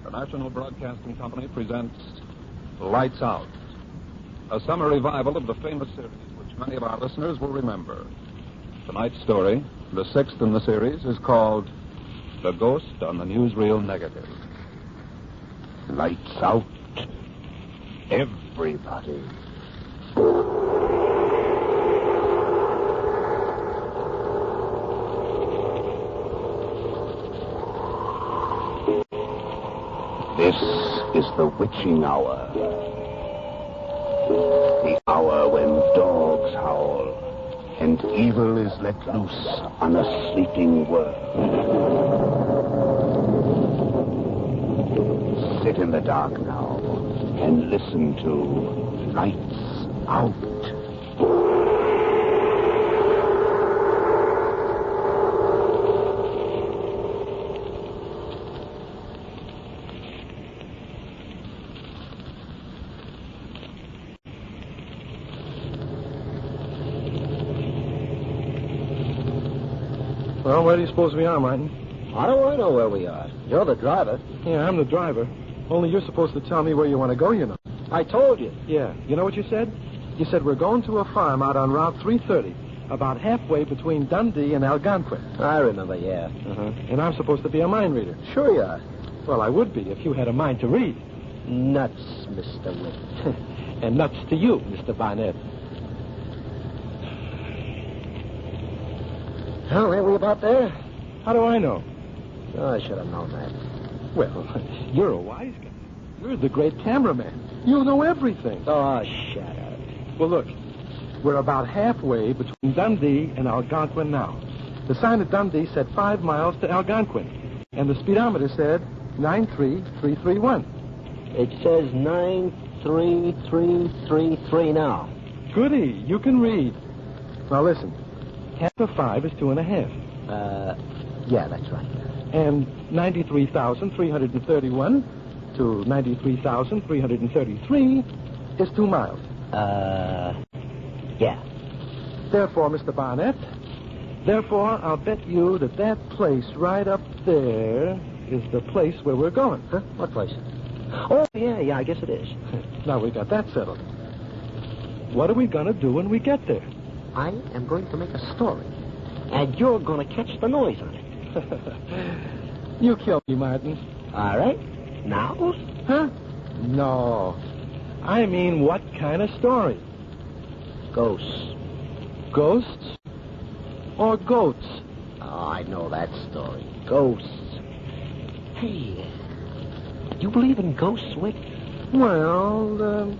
The National Broadcasting Company presents Lights Out, a summer revival of the famous series which many of our listeners will remember. Tonight's story, the sixth in the series, is called The Ghost on the Newsreel Negative. Lights out, everybody. This is the witching hour. The hour when dogs howl and evil is let loose on a sleeping world. Sit in the dark now and listen to Lights Out. Well, where do you suppose we are, Martin? How do I know where we are? You're the driver. Yeah, I'm the driver. Only you're supposed to tell me where you want to go, you know. I told you. Yeah. You know what you said? You said we're going to a farm out on Route 330, about halfway between Dundee and Algonquin. I remember, yeah. And I'm supposed to be a mind reader. Sure you are. Well, I would be if you had a mind to read. Nuts, Mr. Witt. And nuts to you, Mr. Barnett. Well, ain't we about there? How do I know? Oh, I should have known that. Well, you're a wise guy. You're the great cameraman. You know everything. Oh, shut up. Well, look, we're about halfway between Dundee and Algonquin now. The sign at Dundee said 5 miles to Algonquin, and the speedometer said 93331. It says 93333 now. Goody, you can read. Now listen, half of 5 is 2.5. Yeah, that's right. And 93,331 to 93,333 is 2 miles. Yeah. Therefore, Mr. Barnett, I'll bet you that place right up there is the place where we're going. Huh? What place? Oh, yeah, I guess it is. Now we got that settled. What are we going to do when we get there? I am going to make a story, and you're going to catch the noise on it. You kill me, Martin. All right. Now? Huh? No. I mean, what kind of story? Ghosts. Ghosts? Or goats? Oh, I know that story. Ghosts. Hey, you believe in ghosts, Wick? Well,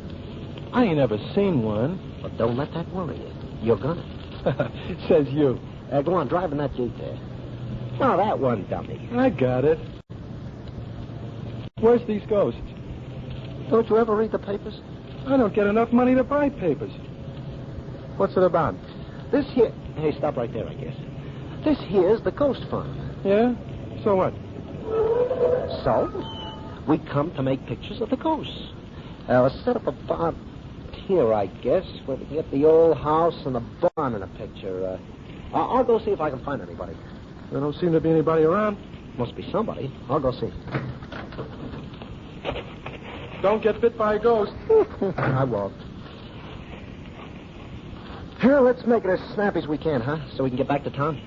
I ain't ever seen one. But don't let that worry you. You're gonna. Says you. Go on, driving that Jeep there. Oh, that one dummy. I got it. Where's these ghosts? Don't you ever read the papers? I don't get enough money to buy papers. What's it about? This here... Hey, stop right there, I guess. This here's the ghost farm. Yeah? So what? So, we come to make pictures of the ghosts. Set up about here, I guess, where we can get the old house and the barn in a picture. I'll go see if I can find anybody. There don't seem to be anybody around. Must be somebody. I'll go see. Don't get bit by a ghost. I won't. Here, let's make it as snappy as we can, huh? So we can get back to town.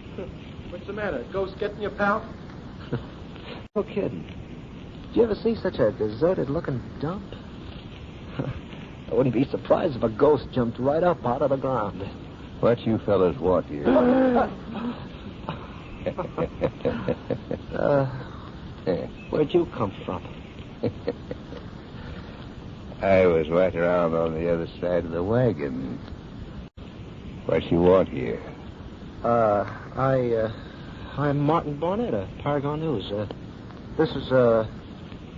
What's the matter? Ghost getting you, pal? No kidding. Did you ever see such a deserted-looking dump? I wouldn't be surprised if a ghost jumped right up out of the ground. What you fellas want here? Where'd you come from? I was right around on the other side of the wagon. What you want here? I'm Martin Barnett of Paragon News. This is,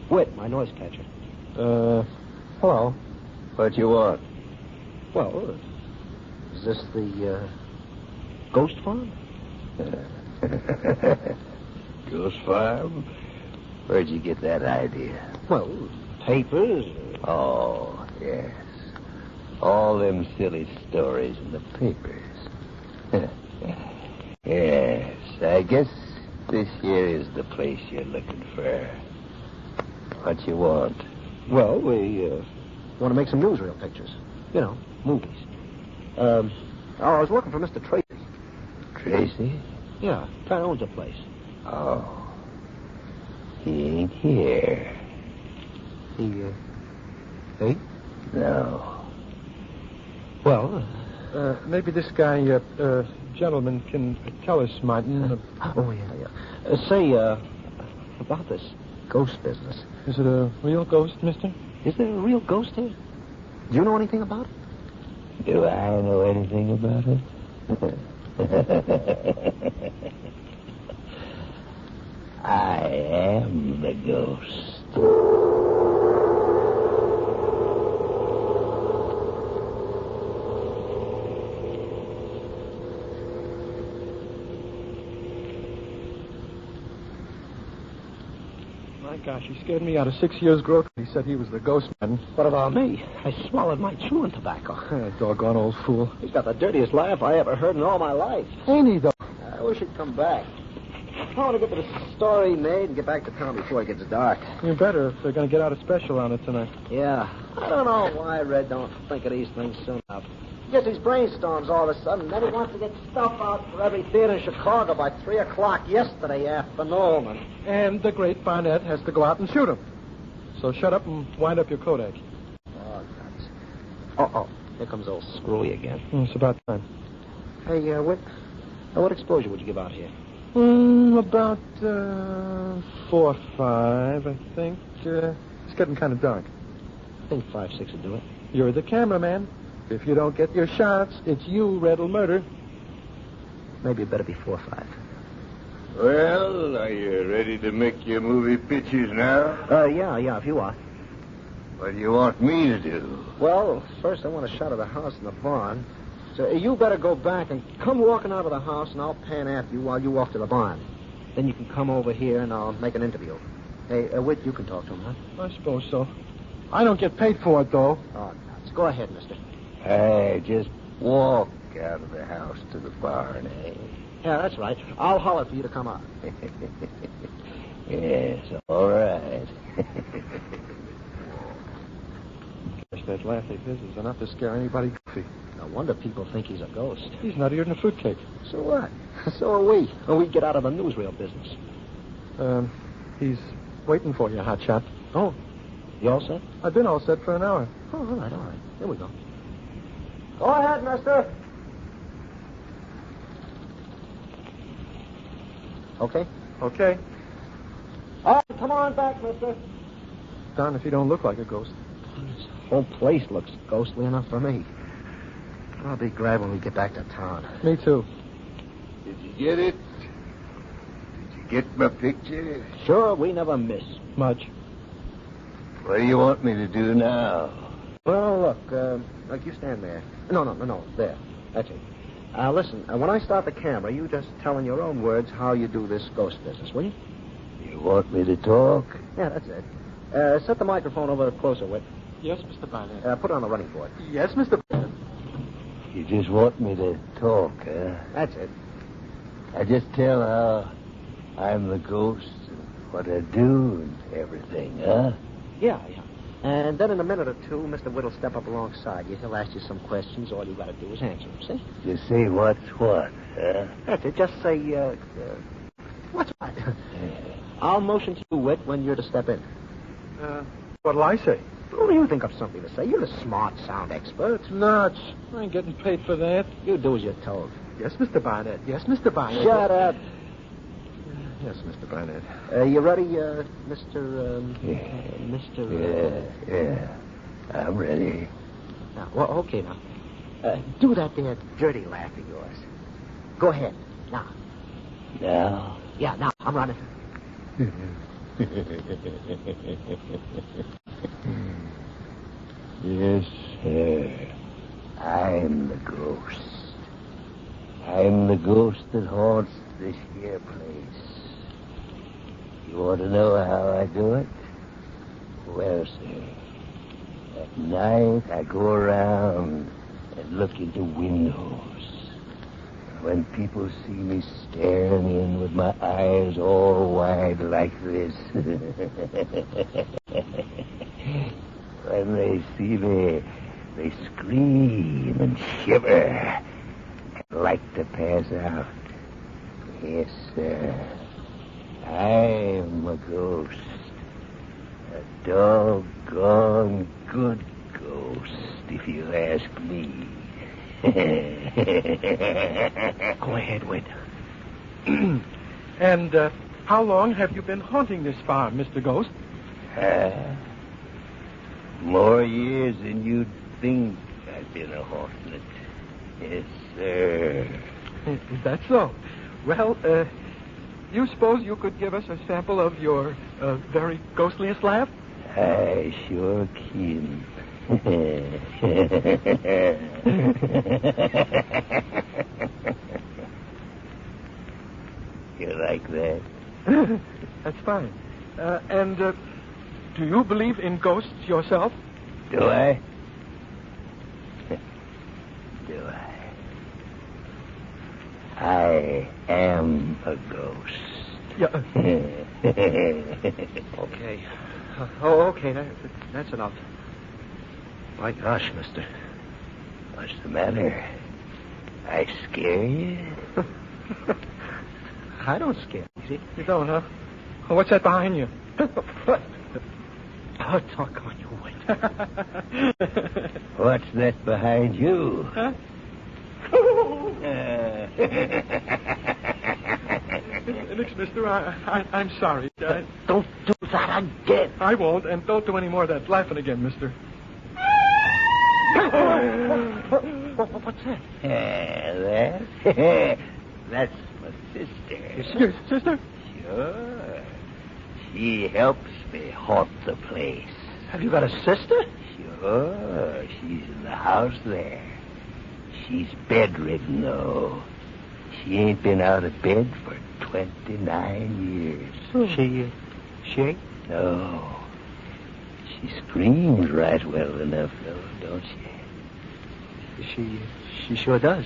Whit, my noise catcher. Hello. What you want? Well, is this the, ghost farm? Ghost farm? Where'd you get that idea? Well, papers. Oh, yes. All them silly stories in the papers. Yes, I guess this here is the place you're looking for. What you want? Well, we want to make some newsreel pictures. You know, movies. I was looking for Mr. Tracy. Tracy? Yeah, guy owns a place. Oh. He ain't here. Hey? No. Well, Maybe this guy, gentleman, can tell us, Martin. Say, about this ghost business. Is it a real ghost, mister? Is there a real ghost here? Do you know anything about it? Do I know anything about it? I am the ghost. My gosh, he scared me out of 6 years' growth. He said he was the ghost man. What about me? I swallowed my chewing tobacco. Doggone old fool. He's got the dirtiest laugh I ever heard in all my life. Ain't he, though? I wish he'd come back. I want to get the story made and get back to town before it gets dark. You better if they're going to get out a special on it tonight. Yeah. I don't know why Red don't think of these things soon enough. He gets these brainstorms all of a sudden, then he wants to get stuff out for every theater in Chicago by 3 o'clock yesterday afternoon. And the great Barnett has to go out and shoot him. So shut up and wind up your Kodak. Oh, nuts. Uh-oh. Here comes old Screwy again. It's about time. Hey, what exposure would you give out here? About 4 or 5, I think. It's getting kind of dark. I think 5, 6 would do it. You're the cameraman. If you don't get your shots, it's you Red'll murder. Maybe it better be 4 or 5. Well, are you ready to make your movie pictures now? Yeah, if you are. What do you want me to do? Well, first I want a shot of the house and the barn. So you better go back and come walking out of the house, and I'll pan after you while you walk to the barn. Then you can come over here, and I'll make an interview. Hey, Whit, you can talk to him, huh? I suppose so. I don't get paid for it, though. Oh, nuts. Go ahead, mister. Hey, just walk out of the house to the barn, eh? Yeah, that's right. I'll holler for you to come out. Yes, all right. Gosh, that laugh of his is enough to scare anybody goofy. No wonder people think he's a ghost. He's nuttier than a fruitcake. So what? So are we. And we get out of the newsreel business. He's waiting for you, hotshot. Oh, you all set? I've been all set for an hour. Oh, all right. Here we go. Go ahead, mister. Okay? Okay. All right, come on back, mister. Darn if you don't look like a ghost. This whole place looks ghostly enough for me. I'll be glad when we get back to town. Me too. Did you get it? Did you get my picture? Sure, we never miss. Much. What do you want me to do now? Well, look, you stand there. No, there. That's it. Listen, when I start the camera, you just tell in your own words how you do this ghost business, will you? You want me to talk? Yeah, that's it. Set the microphone over closer, Whit. Yes, Mr. Barnett. Put it on the running board. Yes, Mr. Barnett. You just want me to talk, huh? That's it. I just tell how I'm the ghost, and what I do, and everything, huh? Yeah. And then in a minute or two, Mr. Whit will step up alongside you. He'll ask you some questions. All you got to do is answer them, see? You say what's what, huh? That's it. Just say, what's what? I'll motion to you, Whit, when you're to step in. What'll I say? Oh, you think of something to say. You're the smart sound expert. Nuts. I ain't getting paid for that. You do as you're told. Yes, Mr. Barnett. Yes, Mr. Barnett. Shut up. Yes, Mr. Barnett. You ready, Mr. Yeah. I'm ready. Now, well, okay, now. Do that there dirty laugh of yours. Go ahead. Now. Now? Yeah, now. I'm running. Yes, sir. I'm the ghost. I'm the ghost that haunts this here place. You want to know how I do it? Well, sir, at night I go around and look into windows. When people see me staring in with my eyes all wide like this, when they see me, they scream and shiver and like to pass out. Yes, sir. I'm a ghost. A doggone good ghost, if you ask me. Go ahead, Whit. And how long have you been haunting this farm, Mr. Ghost? More years than you'd think I've been a haunting it. Yes, sir. Is that so? Well, you suppose you could give us a sample of your very ghostliest laugh? I sure can. You like that? That's fine. And do you believe in ghosts yourself? Do I? Do I? I am a ghost. Yeah. Okay. Okay, that's enough. My gosh, mister. What's the matter? I scare you? I don't scare you. You don't, huh? What's that behind you? Oh, talk on your way. What's that behind you? Huh? Look, mister, I'm sorry. Don't do that again. I won't, and don't do any more of that laughing again, mister. What's that? That's my sister. Your sister? Sure. She helps me haunt the place. Have you got a sister? Sure. She's in the house there. She's bedridden, though. She ain't been out of bed for 29 years. She ain't? No. She screams right well enough, though, don't she? She sure does.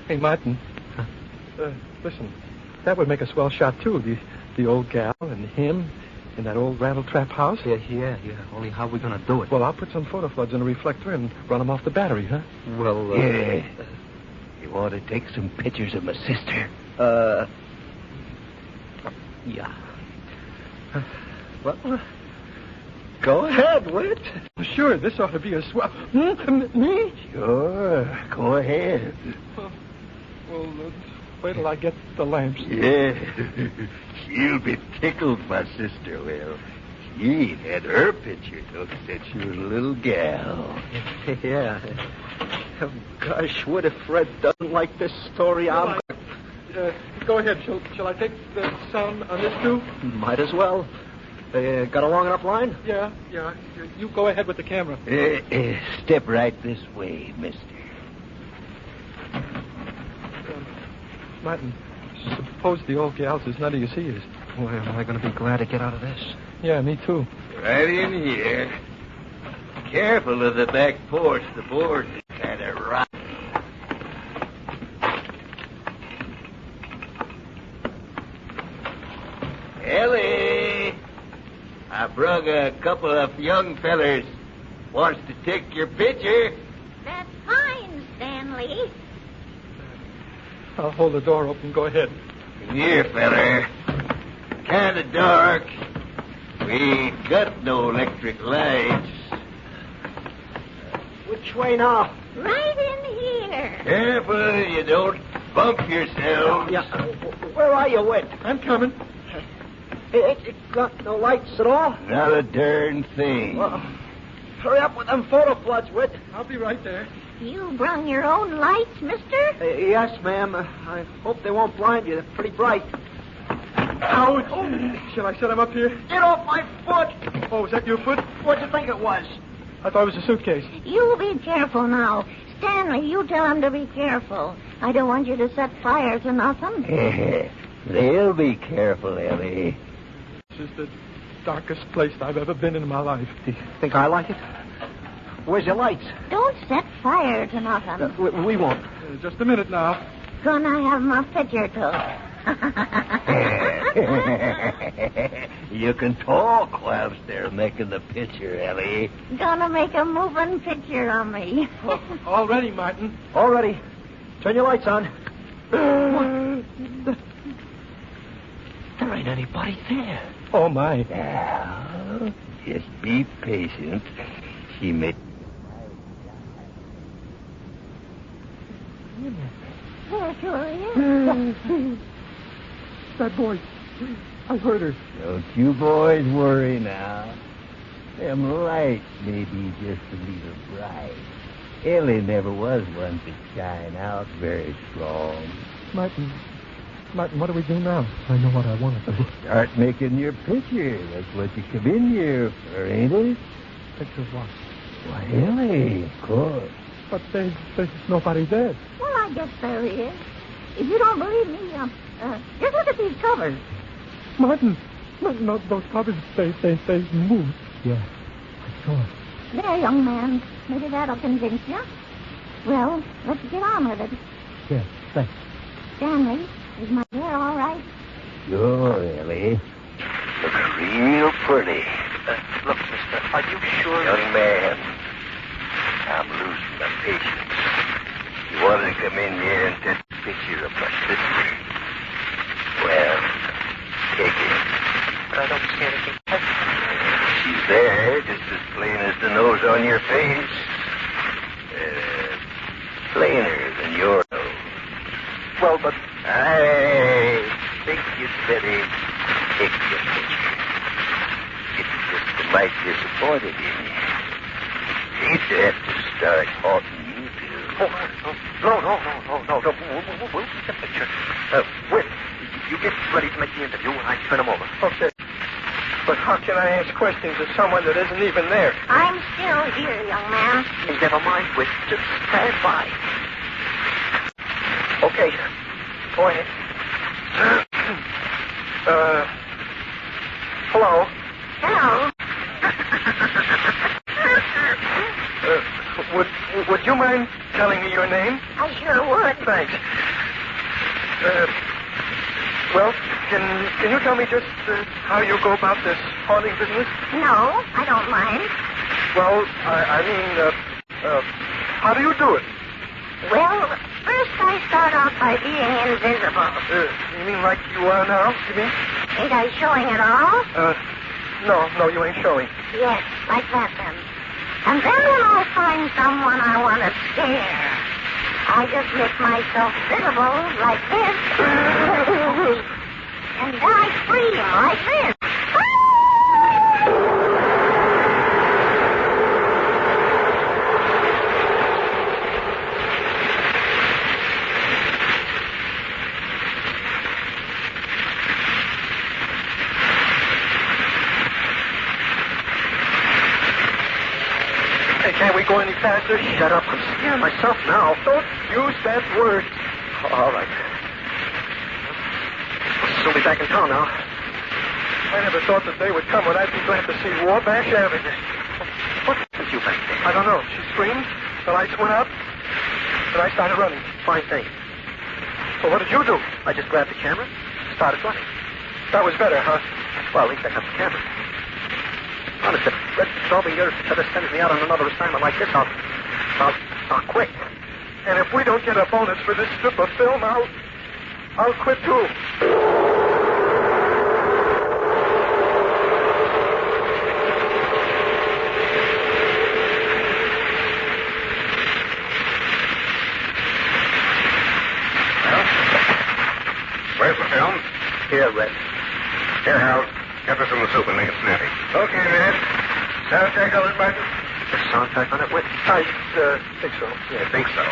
Hey, Martin. Listen, that would make a swell shot, too. The old gal and him in that old rattle-trap house. Yeah. Only how are we going to do it? Well, I'll put some photo floods in a reflector and run them off the battery, huh? Well, Yeah. You want to take some pictures of my sister? Yeah. Well, go ahead, Whit. Sure, this ought to be a swell... Me? Sure. Go ahead. Well, wait till I get the lamps. Yeah. She'll be tickled, my sister will. She ain't had her picture took since she was a little gal. Yeah. Oh, gosh, what if Fred doesn't like this story? Go ahead. Shall I take the sound on this, too? Might as well. Got a long enough line? Yeah. You go ahead with the camera. Step right this way, mister. Martin, suppose the old gal's as nutty as he is. Boy, am I going to be glad to get out of this. Yeah, me too. Right in here. Careful of the back porch. The board is kind of rotten. Ellie, I brung a couple of young fellers. Wants to take your picture. That's fine, Stanley. I'll hold the door open. Go ahead. Here, feller. Kind of dark. We ain't got no electric lights. Which way now? Right in here. Careful you don't bump yourself. Yeah. Where are you, Whit? I'm coming. It got no lights at all? Not a darn thing. Well, hurry up with them photo floods, Whit. I'll be right there. You brung your own lights, mister? Yes, ma'am. I hope they won't blind you. They're pretty bright. Ouch! Shall I set him up here? Get off my foot! Oh, is that your foot? What'd you think it was? I thought it was a suitcase. You be careful now. Stanley, you tell him to be careful. I don't want you to set fire to nothing. They'll be careful, Ellie. This is the darkest place I've ever been in my life. Do you think I like it? Where's your lights? Don't set fire to nothing. We won't. Just a minute now. Gonna have my picture took. You can talk whilst they're making the picture, Ellie. Gonna make a moving picture of me. All ready, Martin. All ready. Turn your lights on. There ain't anybody there. Oh, my. Now, just be patient. She may... There sure is. That voice. I heard her. Don't you boys worry now. Them lights may be just a little bright. Ellie never was one to shine out very strong. Martin, what do we do now? I know what I want to do. Start making your picture. That's what you come in here for, ain't it? Picture of what? Why, Ellie, of course. But there's nobody there. Well, I guess there is. If you don't believe me, just look at these covers. Martin, no, those covers, they move. Yeah, I saw it. There, young man. Maybe that'll convince you. Well, let's get on with it. Yeah, thanks. Stanley, is my hair all right? Sure, Ellie. Looks real pretty. Look, mister, are you sure? Young man, I'm losing my patience. You wanted to come in here and take a picture of my sister. Well, take it. But I don't see anything. She's there, just as plain as the nose on your face. Plainer than your nose. Well, but... I think you'd better take your picture. It's just a mite disappointed in you. Hate to have to start haunting you two. Oh, no. We'll take the picture. Wait, you get ready to make the interview and I turn him over. Okay. But how can I ask questions of someone that isn't even there? I'm still here, young man. Never mind, Whit. Just stand by. Okay. Go ahead. Hello? Hello. Would you mind telling me your name? I sure would. Thanks. Well, can you tell me just how you go about this haunting business? No, I don't mind. Well, I mean, how do you do it? Well, first I start off by being invisible. You mean like you are now, you mean? Ain't I showing at all? No, you ain't showing. Yes, like that then. And then when I find someone I want to scare, I just make myself visible like this. And then I scream like this. Hey, can't we go any faster? Shut up. I'm scaring myself now. Don't use that word. All right. We'll be back in town now. I never thought the day would come when I'd be glad to see Warbash Avenue. What happened to you back there? I don't know. She screamed, the lights went out, and I started running. Fine thing. So what did you do? I just grabbed the camera, started running. That was better, huh? Well, at least I got the camera. Honest, if Red Patrol here ever sends me out on another assignment like this, I'll quit. And if we don't get a bonus for this strip of film, I'll quit too. Where's the film? Here, Red. Here, Harold. Get this in the soup and make it snappy. Okay, Red. Soundtrack on it, Martin? The soundtrack on it, Whit? I think so. You think so?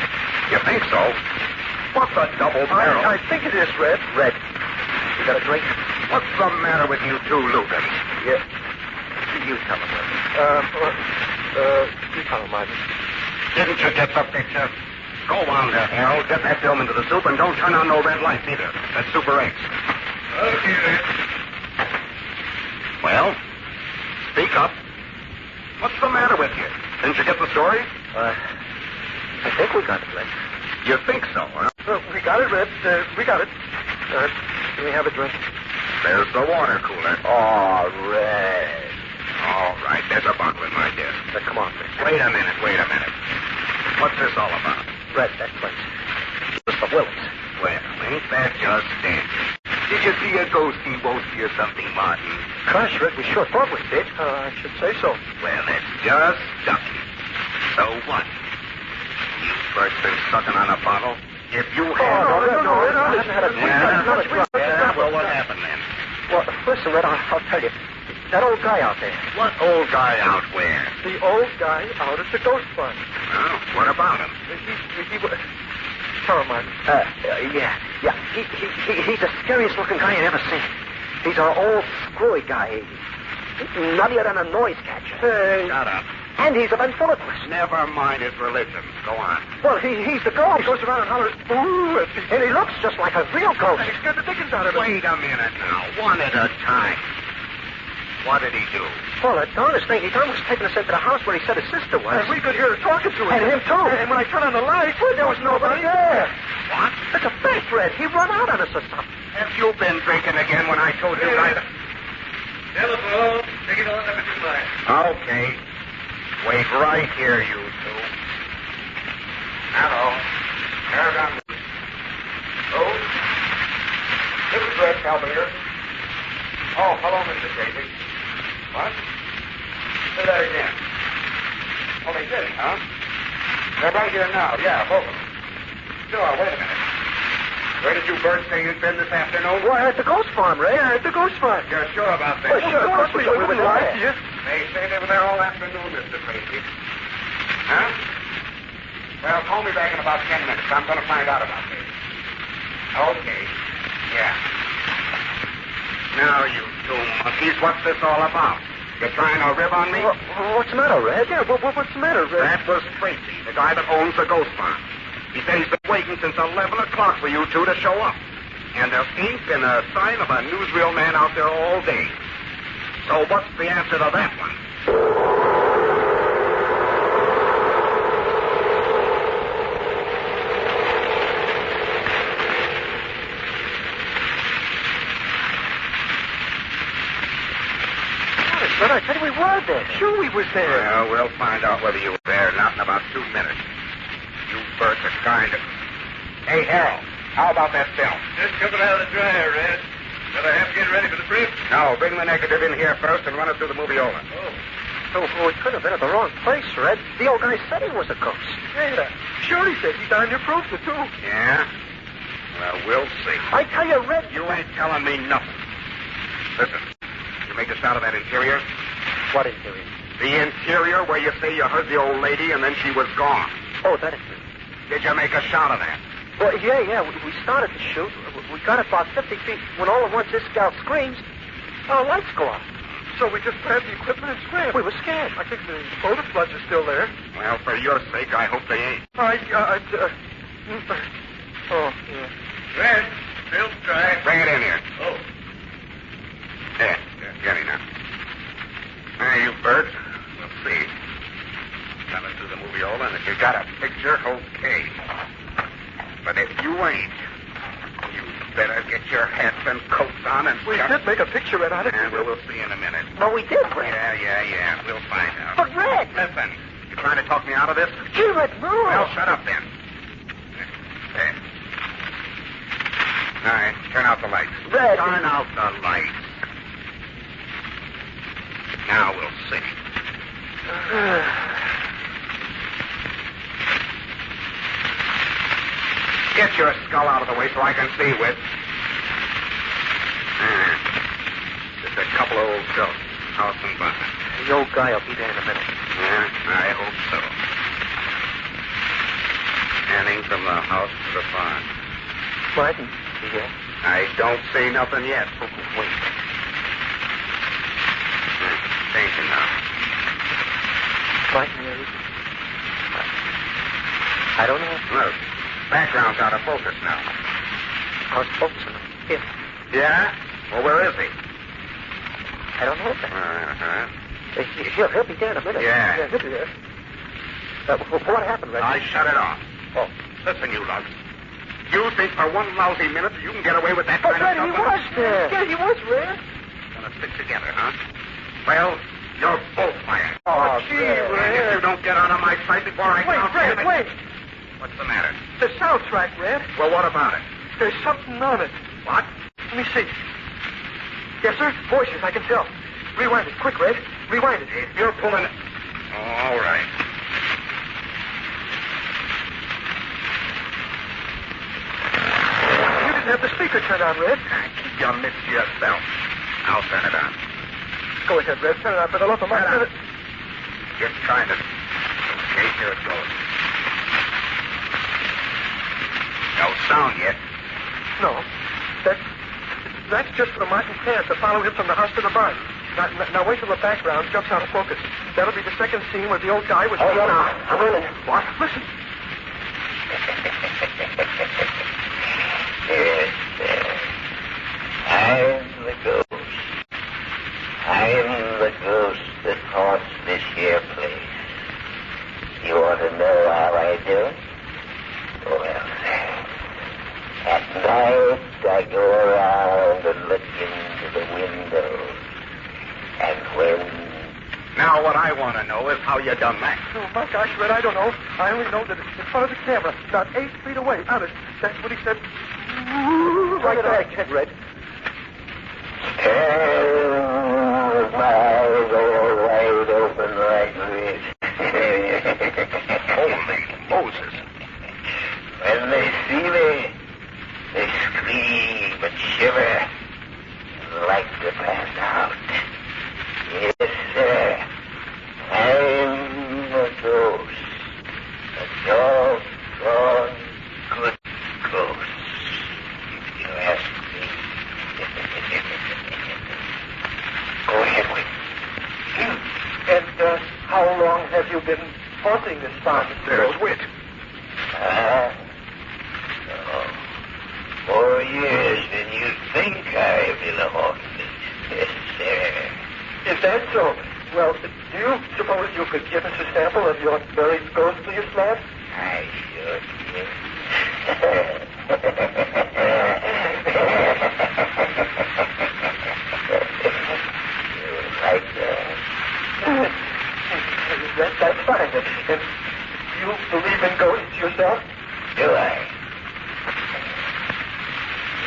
You think so? What the double barrel? I think it is, Red. Red, you got a drink? What's the matter with you two looters? Yeah. You tell him, Red. You tell him, Martin. Didn't you get the picture? Go on there, Harold. Get that film into the soup and don't turn on no red lights either. That's Super 8. Okay, Red. Well, speak up. What's the matter with you? Didn't you get the story? I think we got it, Red. You think so, huh? We got it, Red. We got it. Can we have a drink? There's the water cooler. Oh, Red. All right, there's a bottle in my desk. Come on, Red. Wait a minute. What's this all about? Red, that place. Mr. Wyllis. Well, ain't that just dandy? Did you see a ghosty ghosty or something, Martin? Gosh, Red, we sure thought we did. I should say so. Well, it's just ducky. So what? You first been sucking on a bottle? If you have... No, Red, I haven't had a drink. Yeah, well, what happened then? Well, listen, Red, I'll tell you. That old guy out there. What old guy out where? The old guy out at the ghost barn. Oh, what about him? He Tell him, Martin. Yeah. He's the scariest looking guy I ever seen. He's our old screwy guy. Nuttier than a noise catcher. Shut up. And he's a ventriloquist. Never mind his religion. Go on. Well, he's the ghost. He goes around and hollers, boo, And he looks just like a real ghost. He scared the dickens out of it. Wait a minute now. One at a time. What did he do? Well, that darnest thing, he'd almost taken us into the house where he said his sister was. And we could hear her talking to him. And him, too. And when I turned on the light, there was nobody there. What? It's a fact, Red. He run out on us or something. Have you been drinking again when I told you right? Telephone. Take it on number 25. Okay. Wait right here, you two. Hello. Paragon. Oh. This is Red Calvert. Oh, hello, Mr. Casey. What? Say that again. Oh, they did, huh? They're right here now. Yeah, both of them. Sure, wait a minute. Where did you birds say you'd been this afternoon? Well, at the ghost farm, Ray. At the ghost farm. You're sure about that? Well, sure, of course we were lie to there. you. They say they were there all afternoon, Mr. Tracy. Huh? Well, call me back in about 10 minutes. I'm going to find out about this. Okay. Yeah. Now, you two monkeys, what's this all about? You trying to rib on me? What's the matter, Red? Yeah, what's the matter, Red? That was Tracy, the guy that owns the ghost farm. He said he's been waiting since 11 o'clock for you two to show up. And there ain't been a sign of a newsreel man out there all day. So what's the answer to that one? But I said we were there. Sure we was there. Well, we'll find out whether you were there or not in about 2 minutes. You birds are kind of... Hey, Harold, how about that film? Just coming out of the dryer, Red. But I have to get ready for the print. No, bring the negative in here first and run it through the movie over. Oh, we could have been at the wrong place, Red. The old guy said he was a ghost. Yeah. Sure, he said he darn near proved it, too. Yeah? Well, we'll see. I tell you, Red... You ain't telling me nothing. Listen, you make a shot of that interior? What interior? The interior where you say you heard the old lady and then she was gone. Oh, that interior. Did you make a shot of that? Well, yeah. We started to shoot. We got about 50 feet when all at once this gal screams. Our lights go out. So we just grabbed the equipment and scrambled. We were scared. I think the motor floods are still there. Well, for your sake, I hope they ain't. Oh, yeah. Red, Bill's dry. Bring it in here. Oh. There, get me now. Now, you birds, we'll see. Run it through the moviola, and if you got a picture, okay. But if you ain't, you better get your hats and coats on and... We did make a picture, Red. And we'll see in a minute. Well, we did, Red. Yeah. We'll find out. But, Red... Listen, you trying to talk me out of this? Gee, Red, no. Well, shut up then. There. All right, turn out the lights. Red... Turn out the lights. Now we'll see. Get your skull out of the way so I can see, Whit. Just a couple of old ghosts, house and barn. The old guy will be there in a minute. Yeah, I hope so. Panning from the house to the barn. Martin, yeah? I don't see nothing yet. Wait. Changing now. Martin, where is he? I don't know. Look, background's out of focus now. I was focusing on him. Yeah? Well, where is he? I don't know. He'll be there in a minute. Yeah. He'll be there. What happened, Red? I shut it off. Oh. Listen, you lugs. You think for one lousy minute you can get away with that But, kind Red, of he stuff? was there. Yeah, he was, Red. Gonna stick together, huh? Well, you're both fired. Oh, gee, And if you Red. don't get out of my sight before I Wait, count Red, 10... wait. What's the matter? The soundtrack, Red. Well, what about it? There's something on it. What? Let me see. Yes, sir. Voices, I can tell. Rewind it. Quick, Red. Rewind it. If you're pulling it... All right. You didn't have the speaker turned on, Red. Keep your mitts to yourself. I'll turn it on. Go ahead, Red. Turn it on for the love of Turn my... it. Just trying to... Okay, here it goes. No sound yet. No. That's just for Martin Camp to follow him from the house to the barn. Now wait till the background jumps out of focus. That'll be the second scene where the old guy was... Hold on now. I'm running. What? Listen. Yes, sir. I'm the ghost. I'm the ghost that haunts this here place. You want to know how I do it? Well, sir, at night I go around and look into the windows. And when... Now, what I want to know is how you done that. Oh, my gosh, Red, I don't know. I only know that it's in front of the camera, not 8 feet away. Honest, that's what he said. Right there, Red. With my eyes all wide open like this. Holy Moses. When they see me, they scream and shiver and like to pass out. Yes, sir. I'm a ghost. A doggone good ghost, if you ask me. Go ahead with it. And how long have you been haunting this farm, Mr. There's Ghost? wit. 4 years, and you think I've been haunted. Yes, sir. Is that so? Well, do you suppose you could give us a sample of your very ghostliest laugh? I sure can. You like that? That's fine. And you believe in ghosts yourself? Do I?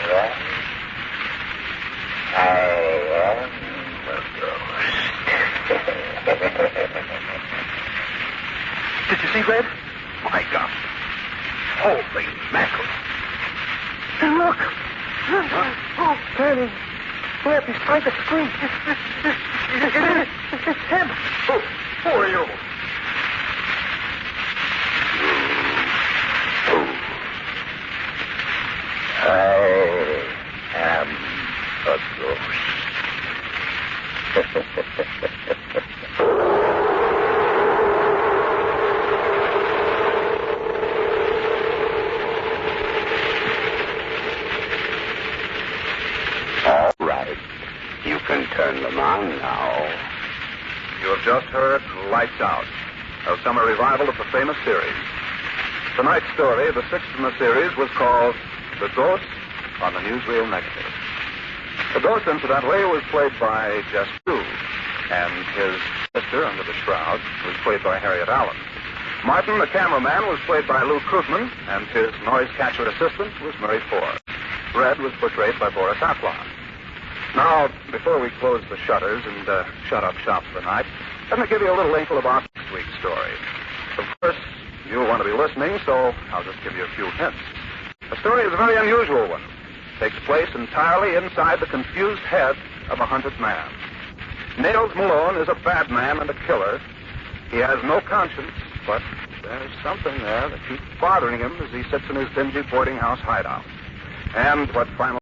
Well, I am a ghost. Did you see Red? My God. Holy mackerel. Hey, look. Oh, Danny. Red, he's trying to scream. It's him. Who are you? I am a ghost. All right. You can turn them on now. You have just heard Lights Out, a summer revival of the famous series. Tonight's story, the sixth in the series, was called The Ghost on the Newsreel Negative. The ghost, incidentally, was played by Jess Pugh, and his sister under the shroud was played by Harriet Allen. Martin, the cameraman, was played by Lou Krugman, and his noise catcher assistant was Murray Ford. Red was portrayed by Boris Aklan. Now, before we close the shutters and shut up shop for the night, let me give you a little inkle about next week's story. Of course, you'll want to be listening, so I'll just give you a few hints. The story is a very unusual one. It takes place entirely inside the confused head of a hunted man. Nails Malone is a bad man and a killer. He has no conscience, but there's something there that keeps bothering him as he sits in his dingy boarding house hideout. And what finally